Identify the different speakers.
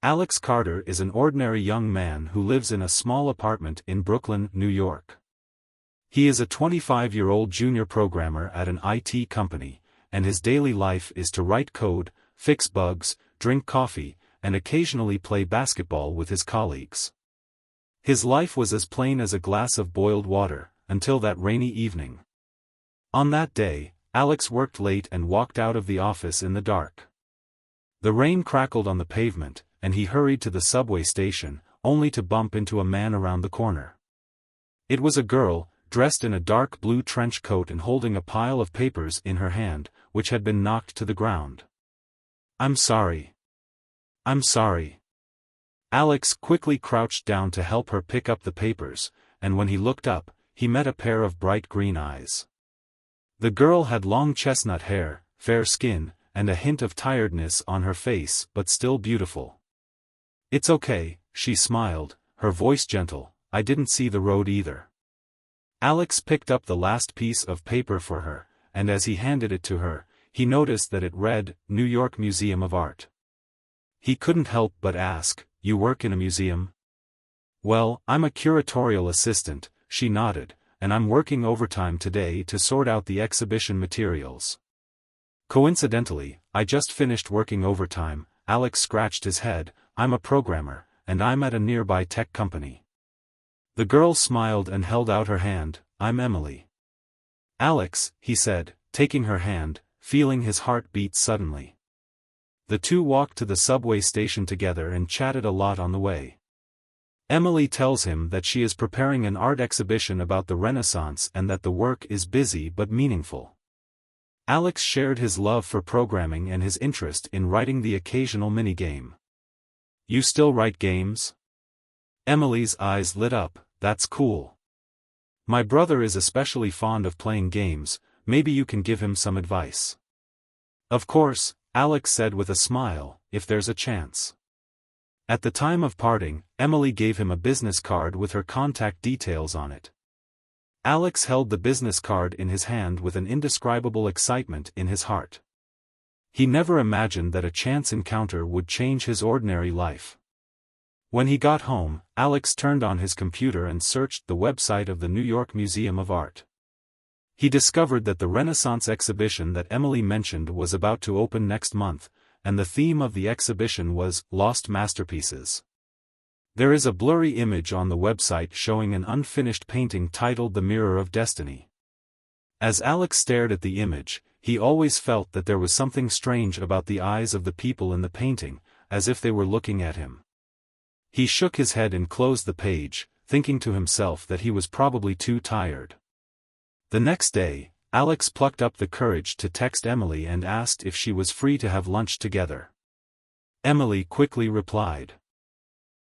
Speaker 1: Alex Carter is an ordinary young man who lives in a small apartment in Brooklyn, New York. He is a 25-year-old junior programmer at an IT company, and his daily life is to write code, fix bugs, drink coffee, and occasionally play basketball with his colleagues. His life was as plain as a glass of boiled water, until that rainy evening. On that day, Alex worked late and walked out of the office in the dark. The rain crackled on the pavement, and he hurried to the subway station, only to bump into a man around the corner. It was a girl, dressed in a dark blue trench coat and holding a pile of papers in her hand, which had been knocked to the ground. "I'm sorry. I'm sorry." Alex quickly crouched down to help her pick up the papers, and when he looked up, he met a pair of bright green eyes. The girl had long chestnut hair, fair skin, and a hint of tiredness on her face, but still beautiful. "It's okay," she smiled, her voice gentle, "I didn't see the road either." Alex picked up the last piece of paper for her, and as he handed it to her, he noticed that it read, New York Museum of Art. He couldn't help but ask, "You work in a museum?" "Well, I'm a curatorial assistant," she nodded, "and I'm working overtime today to sort out the exhibition materials." "Coincidentally, I just finished working overtime." Alex scratched his head. "I'm a programmer, and I'm at a nearby tech company." The girl smiled and held out her hand. "I'm Emily." "Alex," he said, taking her hand, feeling his heart beat suddenly. The two walked to the subway station together and chatted a lot on the way. Emily tells him that she is preparing an art exhibition about the Renaissance and that the work is busy but meaningful. Alex shared his love for programming and his interest in writing the occasional minigame. "You still write games?" Emily's eyes lit up. "That's cool. My brother is especially fond of playing games, maybe you can give him some advice." "Of course," Alex said with a smile, "if there's a chance." At the time of parting, Emily gave him a business card with her contact details on it. Alex held the business card in his hand with an indescribable excitement in his heart. He never imagined that a chance encounter would change his ordinary life. When he got home, Alex turned on his computer and searched the website of the New York Museum of Art. He discovered that the Renaissance exhibition that Emily mentioned was about to open next month, and the theme of the exhibition was Lost Masterpieces. There is a blurry image on the website showing an unfinished painting titled The Mirror of Destiny. As Alex stared at the image, he always felt that there was something strange about the eyes of the people in the painting, as if they were looking at him. He shook his head and closed the page, thinking to himself that he was probably too tired. The next day, Alex plucked up the courage to text Emily and asked if she was free to have lunch together. Emily quickly replied,